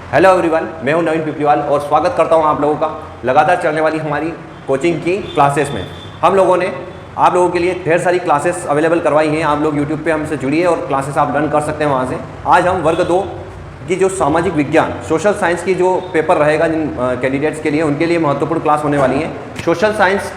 Hello everyone, मैं हूं नवीन पिपलीवाल और स्वागत करता हूं आप लोगों का लगातार चलने वाली हमारी कोचिंग की क्लासेस में। हम लोगों ने आप लोगों के लिए ढेर सारी क्लासेस अवेलेबल करवाई हैं। आप लोग यूट्यूब पे हमसे जुड़िए और क्लासेस आप लर्न कर सकते हैं वहां से। आज हम वर्ग 2 की जो सामाजिक विज्ञान सोशल साइंस की जो पेपर रहेगा जिन कैंडिडेट्स के लिए, उनके लिए महत्वपूर्ण क्लास होने वाली है। सोशल साइंस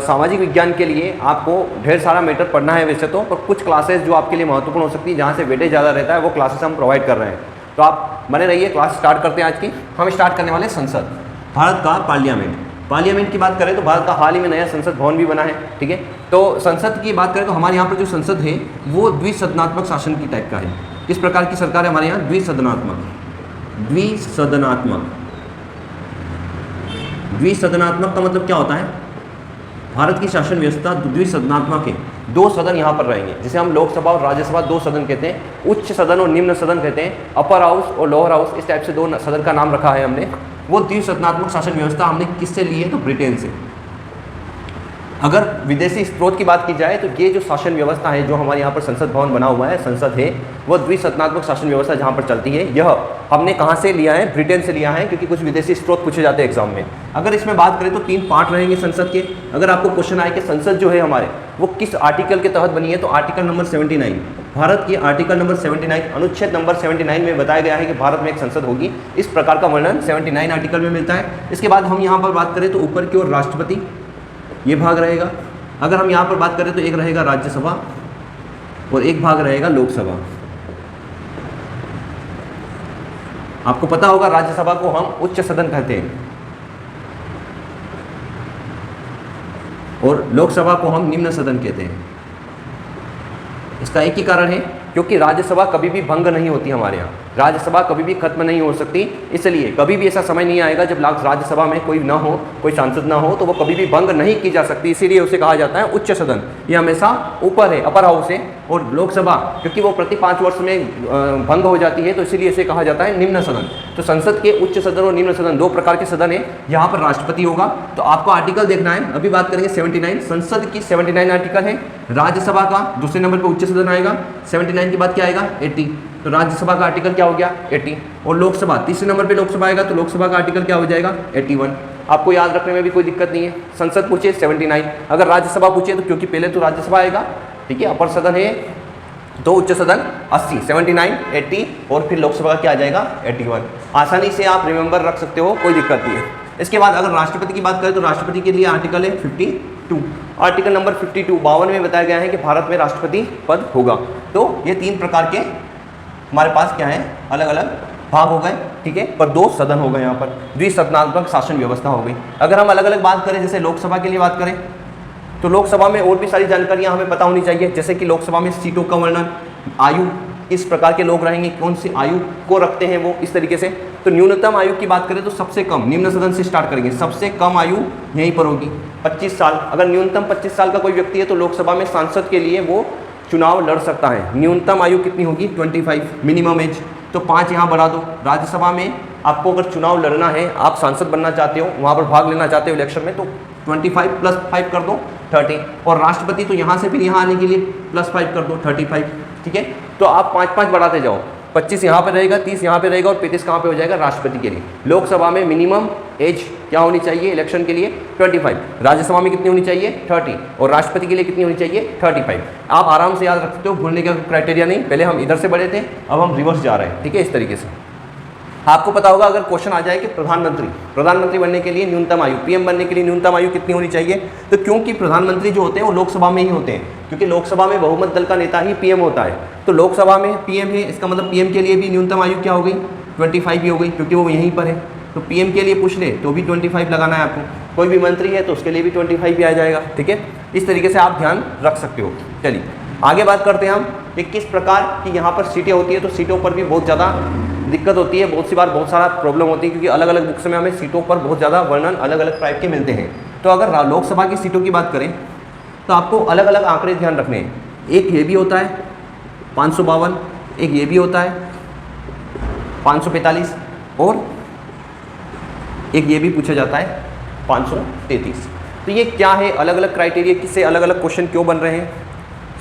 सामाजिक विज्ञान के लिए आपको ढेर सारा मैटर पढ़ना है वैसे तो, पर कुछ क्लासेस जो आपके लिए महत्वपूर्ण हो सकती है, जहाँ से वेटेज ज़्यादा रहता है, वो क्लासेस हम प्रोवाइड कर रहे हैं। तो आप बने रहिए। क्लास स्टार्ट करते हैं आज की। हम स्टार्ट करने वाले संसद, भारत का पार्लियामेंट की बात करें तो भारत का हाल ही में नया संसद भवन भी बना है। ठीक है, तो संसद की बात करें तो हमारे यहाँ पर जो संसद है वो द्विसदनात्मक शासन की टाइप का है। किस प्रकार की सरकार है हमारे यहाँ? द्विसदनात्मक का मतलब क्या होता है? भारत की शासन व्यवस्था द्विसदनात्मक है। 2 सदन यहाँ पर रहेंगे, जिसे हम लोकसभा और राज्यसभा 2 सदन कहते हैं। उच्च सदन और निम्न सदन कहते हैं। अपर हाउस और लोअर हाउस, इस टाइप से 2 सदन का नाम रखा है हमने। वो द्विसदनात्मक शासन व्यवस्था हमने किससे ली है? तो ब्रिटेन से। अगर विदेशी स्रोत की बात की जाए तो ये जो शासन व्यवस्था है, जो हमारे यहाँ पर संसद भवन बना हुआ है, संसद है, वो द्विसदनात्मक शासन व्यवस्था जहाँ पर चलती है, यह हमने कहाँ से लिया है? ब्रिटेन से लिया है, क्योंकि कुछ विदेशी स्रोत पूछे जाते हैं एग्जाम में। अगर इसमें बात करें तो 3 पार्ट रहेंगे संसद के। अगर आपको क्वेश्चन आए कि संसद जो है हमारे वो किस आर्टिकल के तहत बनी है, तो आर्टिकल नंबर 79, भारत की आर्टिकल नंबर 79, अनुच्छेद नंबर 79 में बताया गया है कि भारत में एक संसद होगी। इस प्रकार का वर्णन 79 आर्टिकल में मिलता है। इसके बाद हम यहाँ पर बात करें तो ऊपर की ओर राष्ट्रपति, ये भाग रहेगा। अगर हम यहाँ पर बात करें तो एक रहेगा राज्यसभा और एक भाग रहेगा लोकसभा। आपको पता होगा राज्यसभा को हम उच्च सदन कहते हैं और लोकसभा को हम निम्न सदन कहते हैं। इसका एक ही कारण है, क्योंकि राज्यसभा कभी भी भंग नहीं होती हमारे यहाँ। राज्यसभा कभी भी खत्म नहीं हो सकती, इसलिए कभी भी ऐसा समय नहीं आएगा जब राज्यसभा में कोई ना हो, कोई सांसद ना हो, तो वो कभी भी भंग नहीं की जा सकती। इसीलिए उसे कहा जाता है उच्च सदन। ये हमेशा ऊपर है, अपर हाउस है। और लोकसभा, क्योंकि वो प्रति 5 वर्ष में भंग हो जाती है, तो इसीलिए इसे कहा जाता है निम्न सदन। तो संसद के उच्च सदन और निम्न सदन 2 प्रकार के सदन है। यहाँ पर राष्ट्रपति होगा। तो आपको आर्टिकल देखना है। अभी बात करेंगे 79, संसद की 79 आर्टिकल है। राज्यसभा का दूसरे नंबर पर उच्च सदन आएगा। 79 के बाद क्या आएगा? 80। तो राज्यसभा का आर्टिकल क्या हो गया? 80। और लोकसभा तीसरे नंबर पे लोकसभा आएगा, तो लोकसभा का आर्टिकल क्या हो जाएगा? 81। आपको याद रखने में भी कोई दिक्कत नहीं है। संसद पूछे 79, अगर राज्यसभा पूछे तो क्योंकि पहले तो राज्यसभा आएगा, ठीक है, अपर सदन है, तो उच्च सदन 80, 79, 80 और फिर लोकसभा का क्या आ जाएगा? 81। आसानी से आप रिमेंबर रख सकते हो, कोई दिक्कत नहीं है। इसके बाद अगर राष्ट्रपति की बात करें तो राष्ट्रपति के लिए आर्टिकल है 52। आर्टिकल नंबर 52, 52 में बताया गया है कि भारत में राष्ट्रपति पद होगा। तो ये 3 प्रकार के हमारे पास क्या है? अलग अलग भाग हो गए, ठीक है, पर 2 सदन हो गए। यहाँ पर द्विसदनात्मक शासन व्यवस्था हो गई। अगर हम अलग अलग बात करें, जैसे लोकसभा के लिए बात करें, तो लोकसभा में और भी सारी जानकारियाँ हमें पता होनी चाहिए। जैसे कि लोकसभा में सीटों का वर्णन, आयु, किस प्रकार के लोग रहेंगे, कौन सी आयु को रखते हैं वो, इस तरीके से। तो न्यूनतम आयु की बात करें तो सबसे कम, निम्न सदन से स्टार्ट करेंगे, सबसे कम आयु यहीं पर होगी 25 साल। अगर न्यूनतम 25 साल का कोई व्यक्ति है तो लोकसभा में सांसद के लिए वो चुनाव लड़ सकता है। न्यूनतम आयु कितनी होगी? 25 मिनिमम एज। तो 5 यहाँ बढ़ा दो। राज्यसभा में आपको अगर चुनाव लड़ना है, आप सांसद बनना चाहते हो, वहाँ पर भाग लेना चाहते हो इलेक्शन में, तो 25 + 5 कर दो 30। और राष्ट्रपति तो यहाँ से फिर यहाँ आने के लिए +5 कर दो 35, ठीक है। तो आप 5-5 बढ़ाते जाओ। 25 यहाँ पे रहेगा, 30 यहाँ पे रहेगा और 35 कहाँ पे हो जाएगा? राष्ट्रपति के लिए। लोकसभा में मिनिमम एज क्या होनी चाहिए इलेक्शन के लिए? 25। राज्यसभा में कितनी होनी चाहिए? 30। और राष्ट्रपति के लिए कितनी होनी चाहिए? 35। आप आराम से याद रख सकते हो, भूलने का क्राइटेरिया नहीं। पहले हम इधर से बढ़े थे, अब हम रिवर्स जा रहे हैं, ठीक है, इस तरीके से। आपको पता होगा अगर क्वेश्चन आ जाए कि प्रधानमंत्री बनने के लिए न्यूनतम आयु, पीएम बनने के लिए न्यूनतम आयु कितनी होनी चाहिए, तो क्योंकि प्रधानमंत्री जो होते हैं वो लोकसभा में ही होते हैं, क्योंकि लोकसभा में बहुमत दल का नेता ही पीएम होता है। तो लोकसभा में पीएम है, इसका मतलब पीएम के लिए भी न्यूनतम आयु क्या हो गई? 25 ही हो गई, क्योंकि वो यहीं पर है। तो पीएम के लिए पूछ ले तो भी 25 लगाना है आपको। कोई भी मंत्री है तो उसके लिए भी 25 भी आ जाएगा, ठीक है। इस तरीके से आप ध्यान रख सकते हो। चलिए आगे बात करते हैं हम कि किस प्रकार की यहाँ पर सीटें होती है। तो सीटों पर भी बहुत ज़्यादा दिक्कत होती है, बहुत सी बार बहुत सारा प्रॉब्लम होती है, क्योंकि अलग अलग बुक्स में हमें सीटों पर बहुत ज़्यादा वर्णन अलग अलग टाइप के मिलते हैं। तो अगर लोकसभा की सीटों की बात करें तो आपको अलग अलग आंकड़े ध्यान रखने हैं। एक ये भी होता है 552, एक ये भी होता है 545 और एक ये भी पूछा जाता है 533। तो ये क्या है? अलग अलग क्राइटेरिया, किससे अलग अलग क्वेश्चन क्यों बन रहे हैं?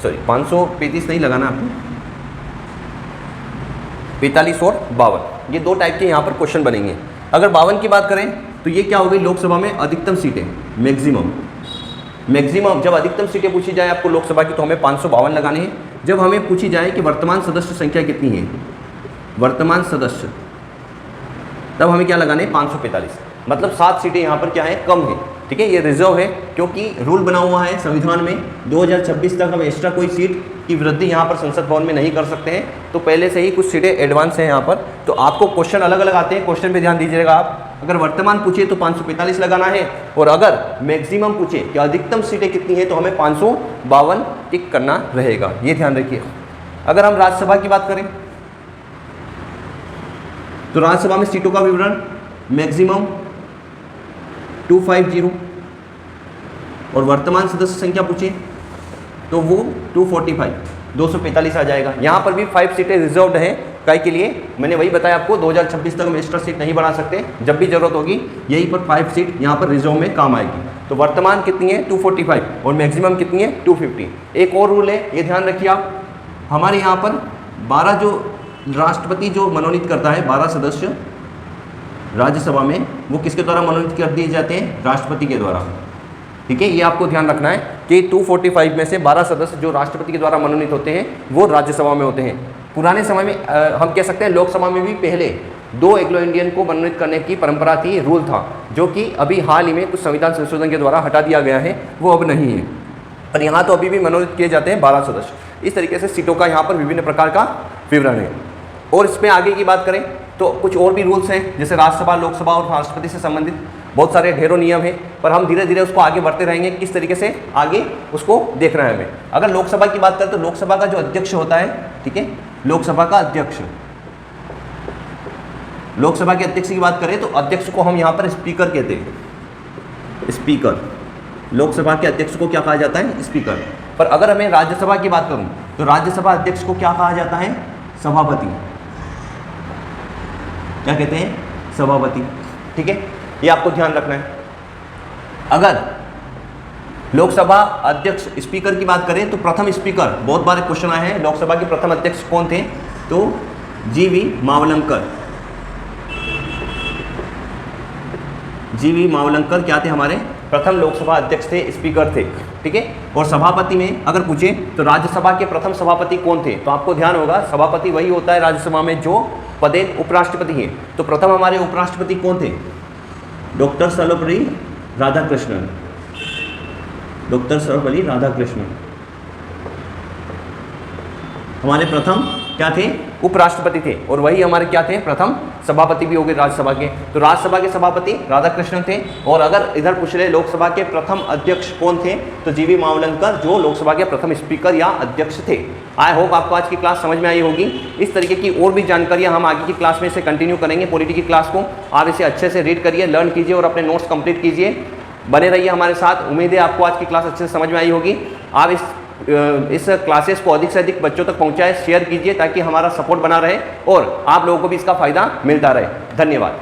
सॉरी 535 नहीं लगाना आपको, 45 और 52। ये दो टाइप के यहाँ पर क्वेश्चन बनेंगे। अगर 52 की बात करें तो ये क्या हो गई, लोकसभा में अधिकतम सीटें, मैक्सिमम जब अधिकतम सीटें पूछी जाए आपको लोकसभा की तो हमें 552 लगाने हैं। जब हमें पूछी जाए कि वर्तमान सदस्य संख्या कितनी है, वर्तमान सदस्य, तब हमें क्या लगाने हैं, 545, मतलब 7 सीटें यहाँ पर क्या है, कम है। ठीक है, ये रिजर्व है क्योंकि रूल बना हुआ है संविधान में 2026 तक हम एक्स्ट्रा कोई सीट की वृद्धि यहाँ पर संसद भवन में नहीं कर सकते हैं, तो पहले से ही कुछ सीटें एडवांस हैं यहाँ पर। तो आपको क्वेश्चन अलग अलग आते हैं, क्वेश्चन पे ध्यान दीजिएगा आप। अगर वर्तमान पूछे तो 545 लगाना है, और अगर मैक्सिमम पूछे कि अधिकतम सीटें कितनी है तो हमें 552 टिक करना रहेगा, ये ध्यान रखिए। अगर हम राज्यसभा की बात करें तो राज्यसभा में सीटों का विवरण मैक्सिमम 250, और वर्तमान सदस्य संख्या पूछे तो वो 245 आ जाएगा। यहाँ पर भी 5 सीटें रिजर्व्ड हैं, काय के लिए, मैंने वही बताया आपको 2026 तक हम एक्स्ट्रा सीट नहीं बढ़ा सकते, जब भी जरूरत होगी यहीं पर 5 सीट यहाँ पर रिजर्व में काम आएगी। तो वर्तमान कितनी है, 245, और मैक्सिमम कितनी है, 250। एक और रूल है, ये ध्यान रखिए आप, हमारे यहाँ पर 12 जो राष्ट्रपति जो मनोनीत करता है 12 सदस्य राज्यसभा में, वो किसके द्वारा मनोनीत कर दिए जाते हैं, राष्ट्रपति के द्वारा। ठीक है, ये आपको ध्यान रखना है कि 245 में से 12 सदस्य जो राष्ट्रपति के द्वारा मनोनीत होते हैं वो राज्यसभा में होते हैं। पुराने समय में हम कह सकते हैं लोकसभा में भी पहले 2 एंग्लो इंडियन को मनोनीत करने की परंपरा थी, रूल था, जो कि अभी हाल ही में कुछ संविधान संशोधन के द्वारा हटा दिया गया है, वो अब नहीं है। पर यहाँ तो अभी भी मनोनीत किए जाते हैं 12 सदस्य। इस तरीके से सीटों का यहाँ पर विभिन्न प्रकार का विवरण है। और इसमें आगे की बात करें तो कुछ और भी रूल्स हैं, जैसे राज्यसभा, लोकसभा और राष्ट्रपति से संबंधित बहुत सारे ढेरों नियम हैं, पर हम धीरे धीरे उसको आगे बढ़ते रहेंगे, किस तरीके से आगे उसको देखना है हमें। अगर लोकसभा की बात करें तो लोकसभा का जो अध्यक्ष होता है, ठीक है, लोकसभा का अध्यक्ष, लोकसभा के अध्यक्ष की बात करें तो अध्यक्ष को हम यहाँ पर स्पीकर कहते हैं, स्पीकर। लोकसभा के अध्यक्ष को क्या कहा जाता है, स्पीकर। पर अगर हमें राज्यसभा की बात करूँ तो राज्यसभा अध्यक्ष को क्या कहा जाता है, सभापति। क्या कहते हैं, सभापति। ठीक है, ये आपको ध्यान रखना है। अगर लोकसभा अध्यक्ष स्पीकर की बात करें तो प्रथम स्पीकर, बहुत बार क्वेश्चन आए हैं, लोकसभा के प्रथम अध्यक्ष कौन थे, तो जीवी मावलंकर। जीवी मावलंकर क्या थे, हमारे प्रथम लोकसभा अध्यक्ष थे, स्पीकर थे। ठीक है, और सभापति में अगर पूछे तो राज्यसभा के प्रथम सभापति कौन थे, तो आपको ध्यान होगा सभापति वही होता है राज्यसभा में जो पदेन उपराष्ट्रपति हैं। तो प्रथम हमारे उपराष्ट्रपति कौन थे, डॉक्टर सर्वपल्ली राधाकृष्णन, डॉक्टर सर्वपल्ली राधाकृष्णन हमारे प्रथम क्या थे, उपराष्ट्रपति थे, और वही हमारे क्या थे, प्रथम सभापति भी हो गए राज्यसभा के। तो राज्यसभा के सभापति राधाकृष्णन थे। और अगर इधर पूछ रहे लोकसभा के प्रथम अध्यक्ष कौन थे, तो जीवी मावलंकर जो लोकसभा के प्रथम स्पीकर या अध्यक्ष थे। आई होप आपको आज की क्लास समझ में आई होगी। इस तरीके की और भी जानकारियां हम आगे की क्लास में इसे कंटिन्यू करेंगे। पॉलिटी की क्लास को आप इसे अच्छे से रीड करिए, लर्न कीजिए और अपने नोट्स कंप्लीट कीजिए। बने रहिए हमारे साथ। उम्मीद है आपको आज की क्लास अच्छे से समझ में आई होगी। आप इस क्लासेस को अधिक से अधिक बच्चों तक पहुंचाएं, शेयर कीजिए ताकि हमारा सपोर्ट बना रहे और आप लोगों को भी इसका फायदा मिलता रहे। धन्यवाद।